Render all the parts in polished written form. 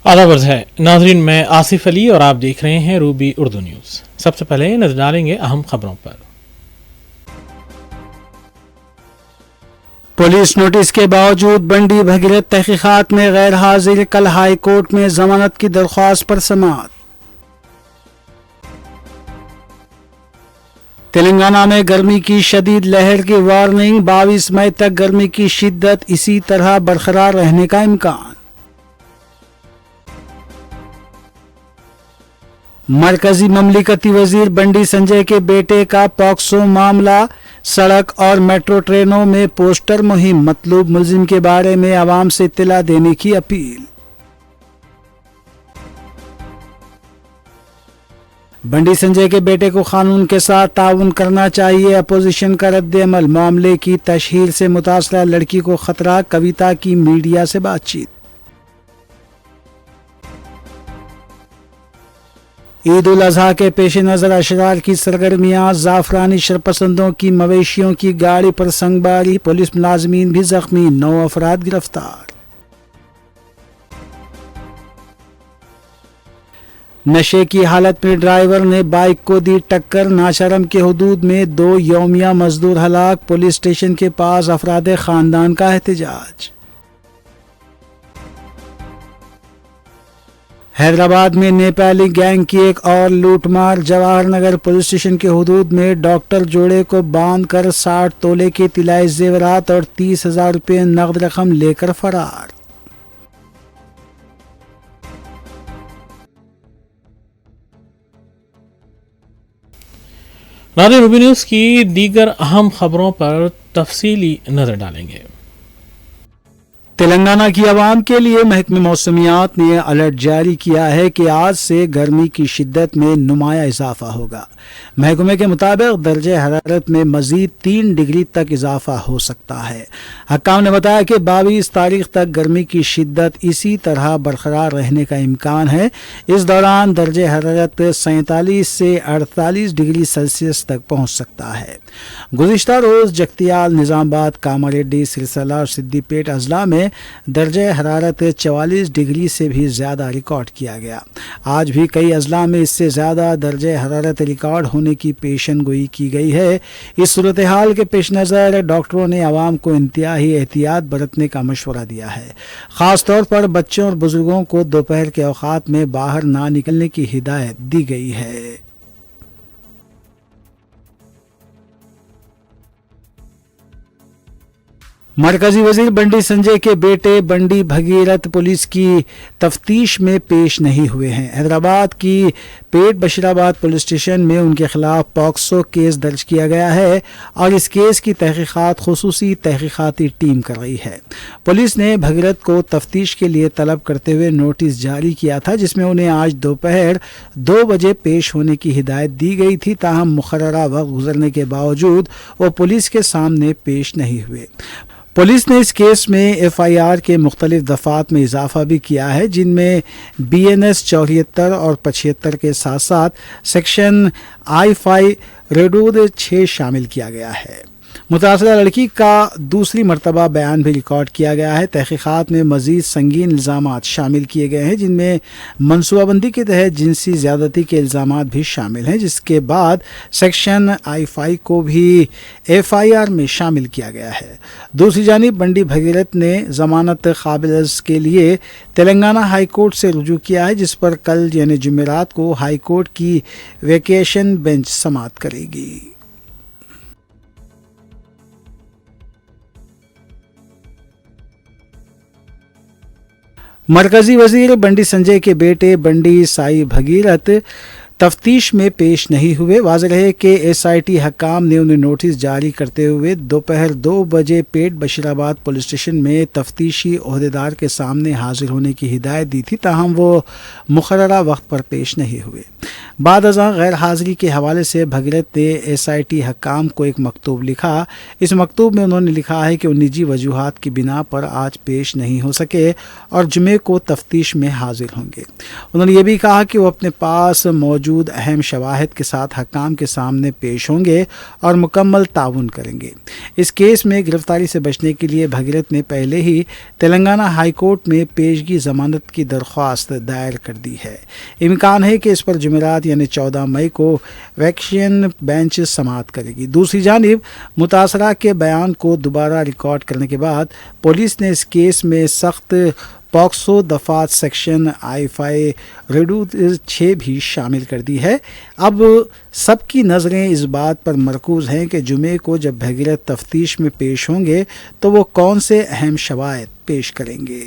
آداب عرض ہے ناظرین، میں آصف علی اور آپ دیکھ رہے ہیں روبی اردو نیوز۔ سب سے پہلے نظر ڈالیں گے اہم خبروں پر۔ پولیس نوٹس کے باوجود بنڈی بھگیرت تحقیقات میں غیر حاضر، کل ہائی کورٹ میں ضمانت کی درخواست پر سماعت۔ تلنگانہ میں گرمی کی شدید لہر کی وارننگ، 22 مئی تک گرمی کی شدت اسی طرح برقرار رہنے کا امکان۔ مرکزی مملکتی وزیر بنڈی سنجے کے بیٹے کا پاکسو معاملہ، سڑک اور میٹرو ٹرینوں میں پوسٹر مہم، مطلوب ملزم کے بارے میں عوام سے اطلاع دینے کی اپیل۔ بنڈی سنجے کے بیٹے کو قانون کے ساتھ تعاون کرنا چاہیے، اپوزیشن کا رد عمل، معاملے کی تشہیر سے متاثرہ لڑکی کو خطرہ، کویتا کی میڈیا سے بات چیت۔ عید الاضحیٰ کے پیش نظر اشرار کی سرگرمیاں، زعفرانی شرپسندوں کی مویشیوں کی گاڑی پر سنگباری، پولیس ملازمین بھی زخمی، 9 افراد گرفتار۔ نشے کی حالت میں ڈرائیور نے بائیک کو دی ٹکر، ناشرم کے حدود میں 2 یومیہ مزدور ہلاک، پولیس اسٹیشن کے پاس افراد خاندان کا احتجاج۔ حیدرآباد میں نیپالی گینگ کی ایک اور لوٹ مار، جواہر نگر پولیس اسٹیشن کے حدود میں ڈاکٹر جوڑے کو باندھ کر 60 تولے کے طلائی زیورات اور 30,000 روپے نقد رقم لے کر فرار۔ ناظرین، روبی نیوز کی دیگر اہم خبروں پر تفصیلی نظر ڈالیں گے۔ تلنگانہ کی عوام کے لیے محکمہ موسمیات نے الرٹ جاری کیا ہے کہ آج سے گرمی کی شدت میں نمایاں اضافہ ہوگا۔ محکمے کے مطابق درجہ حرارت میں مزید 3 ڈگری تک اضافہ ہو سکتا ہے۔ حکام نے بتایا کہ 22 تاریخ تک گرمی کی شدت اسی طرح برقرار رہنے کا امکان ہے۔ اس دوران درجہ حرارت 47 سے 48 ڈگری سیلسیس تک پہنچ سکتا ہے۔ گزشتہ روز جگتیال، نظام آباد، کاماریڈی، سرسلہ اور سدی پیٹ اضلاع میں درجہ حرارت 44 ڈگری سے بھی زیادہ ریکارڈ کیا گیا۔ آج بھی کئی اضلاع میں اس سے زیادہ درجہ حرارت ریکارڈ ہونے کی پیشن گوئی کی گئی ہے۔ اس صورتحال کے پیش نظر ڈاکٹروں نے عوام کو انتہائی احتیاط برتنے کا مشورہ دیا ہے۔ خاص طور پر بچوں اور بزرگوں کو دوپہر کے اوقات میں باہر نہ نکلنے کی ہدایت دی گئی ہے۔ مرکزی وزیر بنڈی سنجے کے بیٹے بنڈی بھگیرت پولیس کی تفتیش میں پیش نہیں ہوئے ہیں۔ حیدرآباد کی پیٹ بشیرآباد پولیس اسٹیشن میں ان کے خلاف پاکسو کیس درج کیا گیا ہے اور اس کیس کی تحقیقات خصوصی تحقیقاتی ٹیم کر رہی ہے۔ پولیس نے بھگیرت کو تفتیش کے لیے طلب کرتے ہوئے نوٹس جاری کیا تھا، جس میں انہیں آج دوپہر 2 بجے پیش ہونے کی ہدایت دی گئی تھی، تاہم مقررہ وقت گزرنے کے باوجود وہ پولیس کے سامنے پیش نہیں ہوئے۔ پولیس نے اس کیس میں FIR کے مختلف دفعات میں اضافہ بھی کیا ہے، جن میں BNS 74 اور 75 کے ساتھ ساتھ سیکشن I5 ریڈود 6 شامل کیا گیا ہے۔ متاثرہ لڑکی کا دوسری مرتبہ بیان بھی ریکارڈ کیا گیا ہے۔ تحقیقات میں مزید سنگین الزامات شامل کیے گئے ہیں، جن میں منصوبہ بندی کے تحت جنسی زیادتی کے الزامات بھی شامل ہیں، جس کے بعد سیکشن I5 کو بھی FIR میں شامل کیا گیا ہے۔ دوسری جانب بنڈی بھگیرت نے ضمانت قابل کے لیے تلنگانہ ہائی کورٹ سے رجوع کیا ہے، جس پر کل یعنی جمعرات کو ہائی کورٹ کی ویکیشن بینچ سماعت کرے گی۔ مرکزی وزیر بنڈی سنجے کے بیٹے بنڈی سائی بھگیرت تفتیش میں پیش نہیں ہوئے۔ واضح ہے کہ SIT حکام نے انہیں نوٹس جاری کرتے ہوئے دوپہر 2 بجے پیٹ بشیرآباد پولیس اسٹیشن میں تفتیشی عہدیدار کے سامنے حاضر ہونے کی ہدایت دی تھی، تاہم وہ مقررہ وقت پر پیش نہیں ہوئے۔ بعد ازاں غیر حاضری کے حوالے سے بھگیرت نے SIT حکام کو ایک مکتوب لکھا۔ اس مکتوب میں انہوں نے لکھا ہے کہ وہ نجی وجوہات کی بنا پر آج پیش نہیں ہو سکے اور جمعے کو تفتیش میں حاضر ہوں گے۔ انہوں نے یہ بھی کہا کہ وہ اپنے پاس موجود اہم شواہد کے ساتھ حکام کے سامنے پیش ہوں گے اور مکمل تعاون کریں گے۔ اس کیس میں گرفتاری سے بچنے کے لیے بھگیرت نے پہلے ہی تلنگانہ ہائی کورٹ میں پیشگی ضمانت کی درخواست دائر کر دی ہے۔ امکان ہے کہ اس پر جمعرات یعنی 14 مئی کو ویکشن بینچ سماعت کرے گی۔ دوسری جانب متاثرہ کے بیان کو دوبارہ ریکارڈ کرنے کے بعد پولیس نے اس کیس میں سخت پاکسو دفعات سیکشن I5 ریڈو 6 بھی شامل کر دی ہے۔ اب سب کی نظریں اس بات پر مرکوز ہیں کہ جمعے کو جب بھگیرت تفتیش میں پیش ہوں گے تو وہ کون سے اہم شواہد پیش کریں گے۔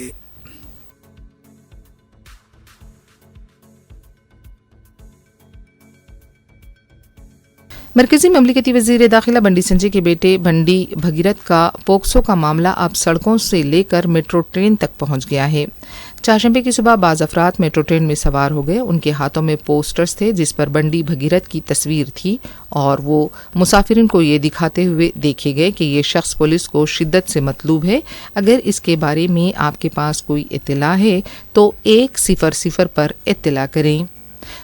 مرکزی مملکتی وزیر داخلہ بنڈی سنجے کے بیٹے بنڈی بھگیرت کا پوکسو کا معاملہ اب سڑکوں سے لے کر میٹرو ٹرین تک پہنچ گیا ہے۔ چہارشنبے کی صبح بعض افراد میٹرو ٹرین میں سوار ہو گئے۔ ان کے ہاتھوں میں پوسٹرز تھے جس پر بنڈی بھگیرت کی تصویر تھی اور وہ مسافرین کو یہ دکھاتے ہوئے دیکھے گئے کہ یہ شخص پولیس کو شدت سے مطلوب ہے، اگر اس کے بارے میں آپ کے پاس کوئی اطلاع ہے تو 100 پر اطلاع کریں۔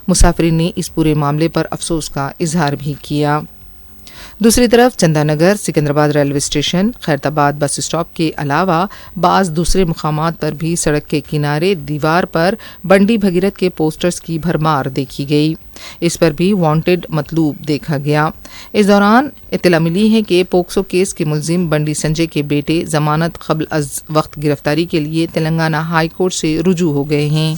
مسافرین نے اس پورے معاملے پر افسوس کا اظہار بھی کیا۔ دوسری طرف Chanda Nagar, Secunderabad railway station, Khairatabad bus stop کے علاوہ بعض دوسرے مقامات پر بھی سڑک کے کنارے دیوار پر بنڈی بھگیرت کے پوسٹرز کی بھرمار دیکھی گئی۔ اس پر بھی وانٹڈ مطلوب دیکھا گیا۔ اس دوران اطلاع ملی ہے کہ پوکسو کیس کے ملزم بنڈی سنجے کے بیٹے ضمانت قبل از وقت گرفتاری کے لیے تلنگانہ ہائی کورٹ سے رجوع ہو گئے ہیں۔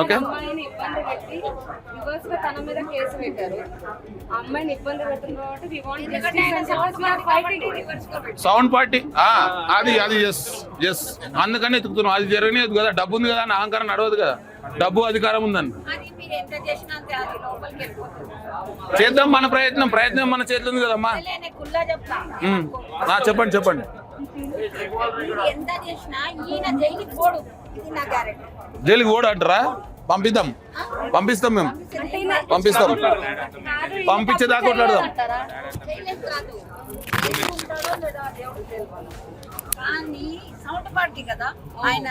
అమ్మాయిని ఇబ్బంది పెట్టి రివర్స్ గా తన మీద కేసు పెట్టారు. ఆ అమ్మాయిని ఇబ్బంది పెడుతుంది కాబట్టి we want justice and suppose we are fighting reverse గా పెట్టి సౌండ్ పార్టీ అది ఎస్ అందుకని ఎత్తుకుతున్నాం. అది జరగలేదు కదా, డబ్బు ఉంది కదా అని అహంకారం నడవదు కదా, డబ్బు అధికారం ఉందని. అది మీరు ఎంత చేసినా అంతే అది లోపలికి వెళ్ళిపోతుంది. చేద్దాం మన ప్రయత్నం మన చేతిలో ఉంది కదమ్మా. నేను కుల్లా చెప్తా. చెప్పండి ఎంత చేసినా ఈయన జైలుకి పోడు, ఇది నా గ్యారెంటీ. జైలుకి ఓడు అంటారా? పంపిస్తాం మేము పంపించేదాకా కొట్లాడదాం. జైలు కాదు, జైలు ఉంటాడో లేదా దేవుడు తెలియదు. కానీ సౌండ్ పార్టీ కదా ఆయన,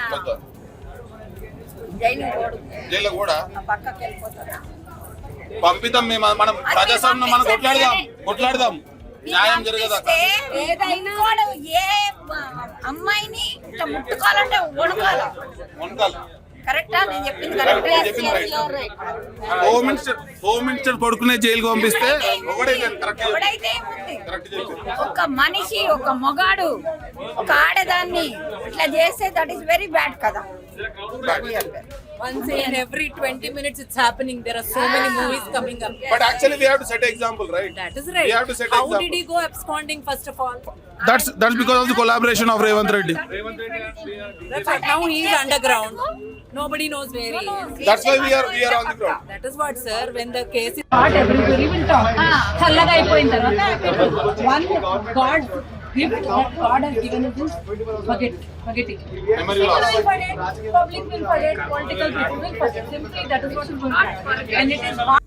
జైలు కూడా పక్కకి వెళ్ళిపోతారా? పంపిద్దాం మేము. మనం ప్రజాస్వామ్యం మనం కొట్లాడదాం న్యాయం జరగదా. ఏదైనా ఏ అమ్మాయిని ఇట్లా ముట్టుకోవాలంటే వణకాలి. కరెక్టా? నేను చెప్పింది హోమ్ మినిస్టర్ కొడుకునే జైలుకి పంపిస్తే ఎవడైతే ఒక మనిషి, ఒక మొగాడు, ఒక ఆడదాన్ని ఇట్లా చేస్తే దట్ ఈస్ వెరీ బ్యాడ్ కదా. Once in every 20 minutes it's happening. There are so many movies coming up. But actually we have to set an example, right? That is right. We have to set an How example. did he go absconding first of all? That's because of the collaboration of Revanth Reddy. That's what, now he is underground. Nobody knows where he is. That's why we are on the ground. That is what, sir, when the case is Not everybody will talk. చల్లగా అయిపోయిన తర్వాత one God gift that God has given us is forget it. Memory People loss. will forget, public will forget, political people will forget. Simply that is what is going to happen. And it is not.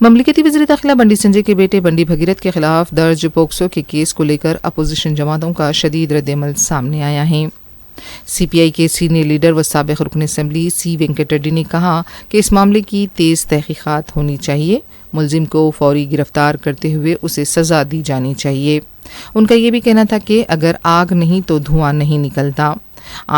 مملکتی وزیر داخلہ بنڈی سنجے کے بیٹے بنڈی بھگیرت کے خلاف درج پوکسو کے case کو لے کر اپوزیشن جماعتوں کا شدید رد عمل سامنے آیا ہے۔ سی پی آئی کے سینئر لیڈر و سابق رکن اسمبلی سی وینکٹ ریڈی نے کہا کہ اس معاملے کی تیز تحقیقات ہونی چاہیے، ملزم کو فوری گرفتار کرتے ہوئے اسے سزا دی جانی چاہیے۔ ان کا یہ بھی کہنا تھا کہ اگر آگ نہیں تو دھواں نہیں نکلتا۔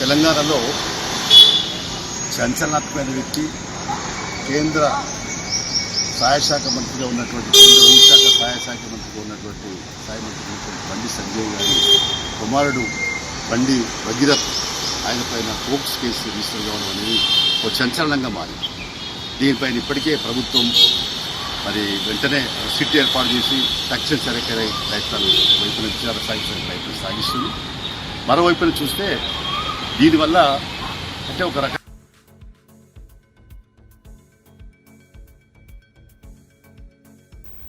తెలంగాణలో సంచలనాత్మకమైన వ్యక్తి కేంద్ర సహాయ శాఖ మంత్రిగా ఉన్నటువంటి కేంద్ర హోంశాఖ సహాయ శాఖ మంత్రిగా ఉన్నటువంటి సహాయ మంత్రి బండి సంజయ్ గారి కుమారుడు బండి భగీరథ్ ఆయన పైన పోక్స్ కేసు రిజిస్టర్ కావడం అనేది ఒక సంచలనంగా మారింది. దీనిపైన ఇప్పటికే ప్రభుత్వం మరి వెంటనే సిట్ ఏర్పాటు చేసి తక్షణ చర్యకరై ప్రయత్నాలు వైపున విచారణ సాగించే ప్రయత్నం సాగిస్తుంది. మరోవైపున చూస్తే దీనివల్ల అంటే ఒక రకం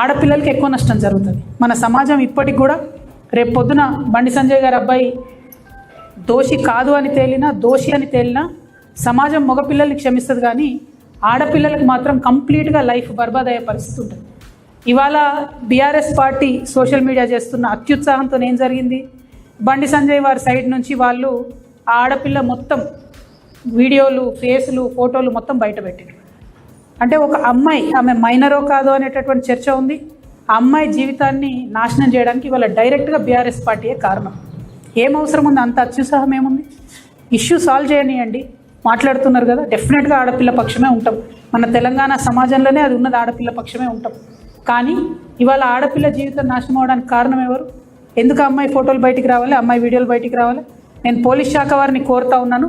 ఆడపిల్లలకి ఎక్కువ నష్టం జరుగుతుంది మన సమాజం ఇప్పటికి కూడా రేపు పొద్దున బండి సంజయ్ గారి అబ్బాయి దోషి కాదు అని తేలినా దోషి అని తేలినా సమాజం మగపిల్లల్ని క్షమిస్తుంది కానీ ఆడపిల్లలకు మాత్రం కంప్లీట్గా లైఫ్ బర్బాద్ అయ్యే పరిస్థితి ఉంటుంది. ఇవాళ బీఆర్ఎస్ పార్టీ సోషల్ మీడియా చేస్తున్న అత్యుత్సాహంతో ఏం జరిగింది, బండి సంజయ్ వారి సైడ్ నుంచి వాళ్ళు ఆ ఆడపిల్ల మొత్తం వీడియోలు ఫేసులు ఫోటోలు మొత్తం బయట పెట్టారు. అంటే ఒక అమ్మాయి ఆమె మైనరో కాదో అనేటటువంటి చర్చ ఉంది. ఆ అమ్మాయి జీవితాన్ని నాశనం చేయడానికి ఇవాళ డైరెక్ట్గా బీఆర్ఎస్ పార్టీయే కారణం. ఏం అవసరం ఉంది, అంత అత్యుత్సాహం ఏముంది? ఇష్యూ సాల్వ్ చేయనియండి. మాట్లాడుతున్నారు కదా, డెఫినెట్గా ఆడపిల్ల పక్షమే ఉంటాం. మన తెలంగాణ సమాజంలోనే అది ఉన్నది, ఆడపిల్ల పక్షమే ఉంటాం. కానీ ఇవాళ ఆడపిల్ల జీవితం నాశనం అవడానికి కారణం ఎవరు? ఎందుకు అమ్మాయి ఫోటోలు బయటికి రావాలి, అమ్మాయి వీడియోలు బయటికి రావాలి? నేను పోలీస్ శాఖ వారిని కోరుతా ఉన్నాను,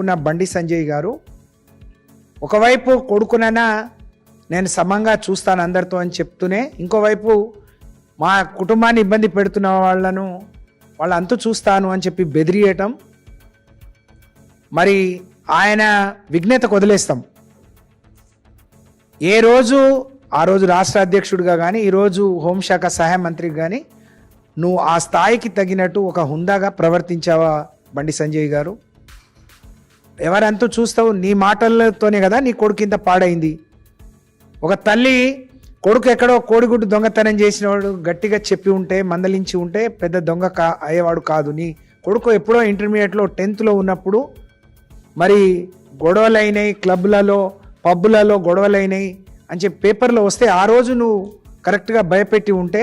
ఉన్న బండి సంజయ్ గారు ఒకవైపు కొడుకునైనా నేను సమంగా చూస్తాను అందరితో అని చెప్తూనే ఇంకోవైపు మా కుటుంబాన్ని ఇబ్బంది పెడుతున్న వాళ్ళ అంతు చూస్తాను అని చెప్పి బెదిరియటం, మరి ఆయన విఘ్నతకు వదిలేస్తాం. ఏ రోజు ఆ రోజు రాష్ట్ర అధ్యక్షుడిగా కానీ ఈరోజు హోంశాఖ సహాయ మంత్రికి కానీ నువ్వు ఆ స్థాయికి తగినట్టు ఒక హుందాగా ప్రవర్తించావా బండి సంజయ్ గారు? ఎవరంతా చూస్తావు, నీ మాటలతోనే కదా నీ కొడుకు ఇంత పాడైంది. ఒక తల్లి కొడుకు ఎక్కడో కోడిగుడ్డు దొంగతనం చేసినవాడు గట్టిగా చెప్పి ఉంటే మందలించి ఉంటే పెద్ద దొంగ అయ్యేవాడు కాదు. నీ కొడుకు ఎప్పుడో ఇంటర్మీడియట్లో 10th ఉన్నప్పుడు మరి గొడవలైనాయి, క్లబ్లలో పబ్బులలో గొడవలైనాయి అని చెప్పి పేపర్లో వస్తే ఆ రోజు నువ్వు కరెక్ట్గా భయపెట్టి ఉంటే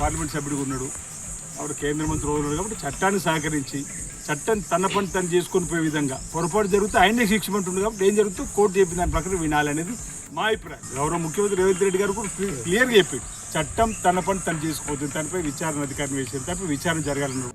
పార్లమెంట్ సభ్యుడిగా ఉన్నాడు, అప్పుడు కేంద్ర మంత్రి ఉన్నాడు కాబట్టి చట్టాన్ని సహకరించి చట్టం తన పని తను చేసుకొని పోయే విధంగా పొరపాటు జరిగితే ఆయనే శిక్షమంటుండు కాబట్టి ఏం జరుగుతుందో కోర్టు చెప్పిన దాని ప్రకారం వినాలనేది మా అభిప్రాయం. గౌరవ ముఖ్యమంత్రి రేవంత్ రెడ్డి గారు కూడా క్లియర్గా చెప్పాడు, చట్టం తన పని తను చేసుకోవద్దు, దానిపై విచారణ అధికారిని వేసేది తప్ప విచారణ జరగాలన్నాడు.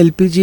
LPG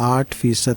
8%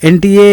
NTA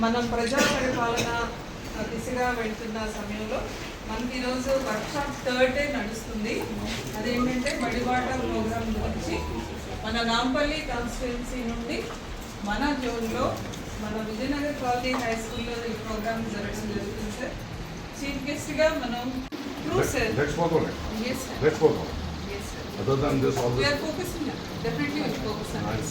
మనం ప్రజా పరిపాలన దిశగా వెళ్తున్న సమయంలో మనకి ఈరోజు వర్క్షాప్ 3rd డే నడుస్తుంది. అదేంటంటే బడిబాట ప్రోగ్రామ్ గురించి మన నాంపల్లి కాన్స్టిట్యున్సీ నుండి మన జోన్లో మన విజయనగర్ కాలనీ హై స్కూల్లో ఈ ప్రోగ్రామ్ జరుగుతుంది సార్. చీఫ్ గెస్ట్గా మనం Let's work on it. Yes, sir. Let's work on it. Yes, sir. Other than this, all We this. are focusing. Definitely we'll focus on this.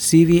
CV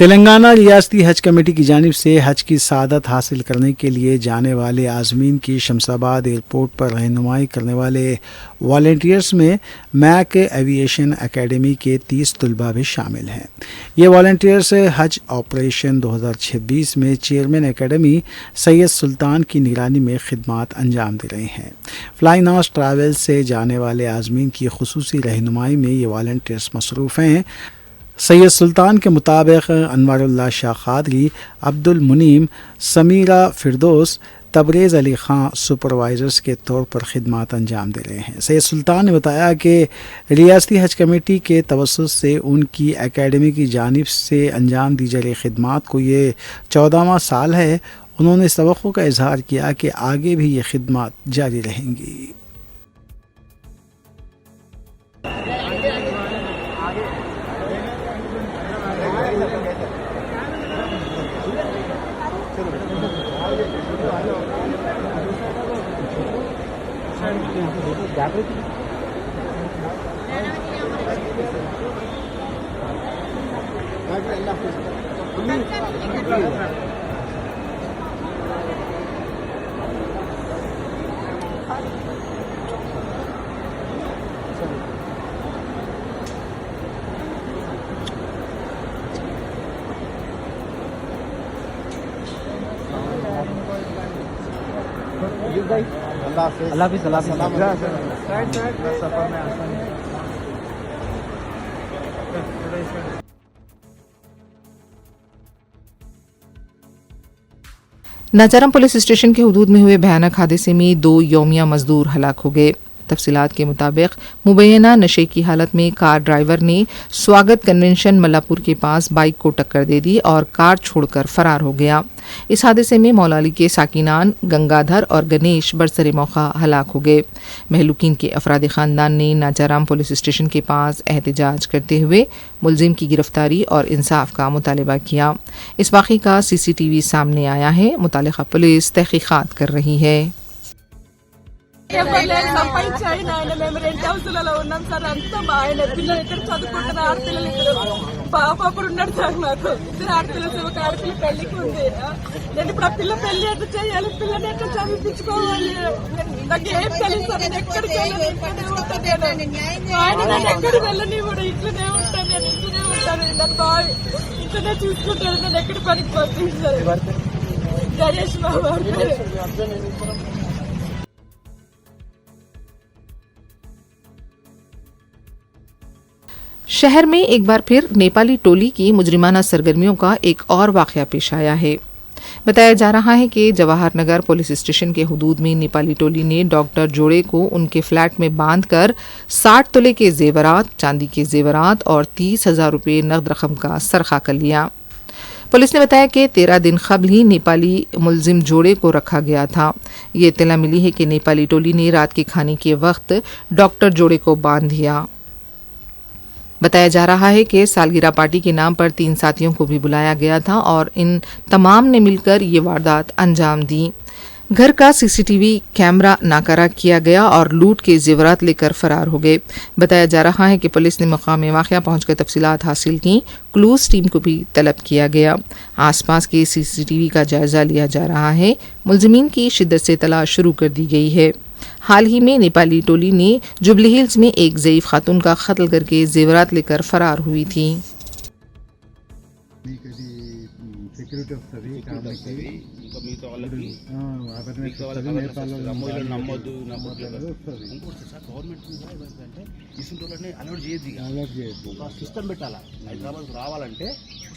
Telangana ریاستی حج committee کی جانب سے حج کی سعادت حاصل کرنے کے لیے جانے والے عازمین کی شمس آباد ایئرپورٹ پر رہنمائی کرنے والے والنٹیئرز میں میک ایویشن اکیڈمی کے 30 طلباء بھی شامل ہیں۔ یہ والنٹیئرز حج آپریشن 2026 میں چیئرمین اکیڈمی سید سلطان کی نگرانی میں خدمات انجام دے رہے ہیں۔ فلائی ناس ٹریول سے جانے والے عازمین کی خصوصی رہنمائی میں یہ والنٹیئرز مصروف ہیں۔ سید سلطان کے مطابق انوار اللہ شاہ قادری، عبد المنیم، سمیرہ فردوس، تبریز علی خان سپروائزرز کے طور پر خدمات انجام دے رہے ہیں۔ سید سلطان نے بتایا کہ ریاستی حج کمیٹی کے توسط سے ان کی اکیڈمی کی جانب سے انجام دی جا رہی خدمات کو یہ 14واں سال ہے۔ انہوں نے توقع کا اظہار کیا کہ آگے بھی یہ خدمات جاری رہیں گی۔ ناچارم پولیس اسٹیشن کے حدود میں ہوئے بھیانک حادثے میں 2 یومیہ مزدور ہلاک ہو گئے۔ تفصیلات کے مطابق مبینہ نشے کی حالت میں کار ڈرائیور نے سواگت کنونشن ملاپور کے پاس بائک کو ٹکر دے دی اور کار چھوڑ کر فرار ہو گیا۔ اس حادثے میں مولالی کے ساکینان گنگادھر اور گنیش برسر موقع ہلاک ہو گئے۔ مہلوکین کے افراد خاندان نے ناچارام پولیس اسٹیشن کے پاس احتجاج کرتے ہوئے ملزم کی گرفتاری اور انصاف کا مطالبہ کیا۔ اس واقعے کا CCTV سامنے آیا ہے۔ متعلقہ پولیس تحقیقات کر رہی ہے۔ సంపాదించాయి నాయన మేము రెంట్ హౌస్లలో ఉన్నాం సార్ అంతా మా ఆయన పిల్లలు ఇక్కడ చదువుకుంటున్న ఆడపిల్లలు ఇద్దరు పాప అప్పుడు ఉన్నాడు సార్ నాకు ఇద్దరు ఆడపిల్లలు ఒక ఆడపిల్ల పెళ్లికి ఉంది నేను ఇప్పుడు ఆ పిల్ల పెళ్లి ఎట్లా చేయాలి పిల్లని ఎట్లా చదివించుకోవాలి నాకు ఏం తెలియదు సార్ నేను ఎక్కడికి వెళ్ళను ఇక్కడే ఉంటాను ఆయన నేను ఎక్కడికి వెళ్ళని కూడా ఇట్లనే ఉంటాను నేను ఇంట్లోనే ఉంటాను నన్ను బాగా ఇంట్లోనే చూసుకుంటాను నేను ఎక్కడ పనికి పంపిస్తారు గణేష్ బాబు شہر میں ایک بار پھر نیپالی ٹولی کی مجرمانہ سرگرمیوں کا ایک اور واقعہ پیش آیا ہے۔ بتایا جا رہا ہے کہ جواہر نگر پولیس اسٹیشن کے حدود میں نیپالی ٹولی نے ڈاکٹر جوڑے کو ان کے فلیٹ میں باندھ کر 60 تولے کے زیورات، چاندی کے زیورات اور 30,000 روپے نقد رقم کا سرقہ کر لیا۔ پولیس نے بتایا کہ 13 دن قبل ہی نیپالی ملزم جوڑے کو رکھا گیا تھا۔ یہ اطلاع ملی ہے کہ نیپالی ٹولی نے رات کے کھانے کے وقت ڈاکٹر جوڑے کو باندھ دیا۔ بتایا جا رہا ہے کہ سالگرہ پارٹی کے نام پر 3 ساتھیوں کو بھی بلایا گیا تھا اور ان تمام نے مل کر یہ واردات انجام دی۔ گھر کا CCTV کیمرہ ناکارہ کیا گیا اور لوٹ کے زیورات لے کر فرار ہو گئے۔ بتایا جا رہا ہے کہ پولیس نے مقام واقعہ پہنچ کر تفصیلات حاصل کی۔ کلوز ٹیم کو بھی طلب کیا گیا۔ آس پاس کے CCTV کا جائزہ لیا جا رہا ہے۔ ملزمین کی شدت سے تلاش شروع کر دی گئی ہے۔ حال ہی میں نیپالی ٹولی نے جوبلی ہلز میں ایک ضعیف خاتون کا قتل کر کے زیورات لے کر فرار ہوئی تھی۔ సిస్టమ్ పెట్టాలా హైదరాబాద్ రావాలంటే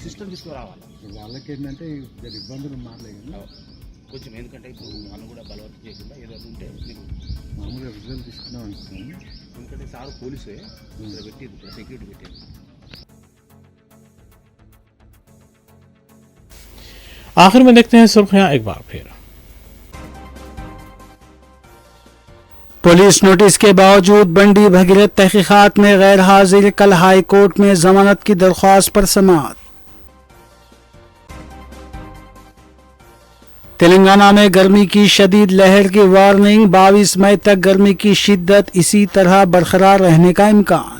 సిస్టమ్ తీసుకురావాలి వాళ్ళకి ఏంటంటే ఇబ్బందులు మారలేదు కొంచెం ఎందుకంటే ఇప్పుడు మనం కూడా బలవంతం చేయకుండా ఏదైనా ఉంటే మీకు మామూలుగా రిజల్ట్ తీసుకున్నాం అనుకున్నాను ఎందుకంటే సార్ పోలీసే పెట్టి సెక్యూరిటీ పెట్టారు۔ آخر میں دیکھتے ہیں سرخیاں ایک بار پھر۔ پولیس نوٹس کے باوجود بنڈی بھگیرت تحقیقات میں غیر حاضر، کل ہائی کورٹ میں ضمانت کی درخواست پر سماعت۔ تلنگانہ میں گرمی کی شدید لہر کی وارننگ، 22 مئی تک گرمی کی شدت اسی طرح برقرار رہنے کا امکان۔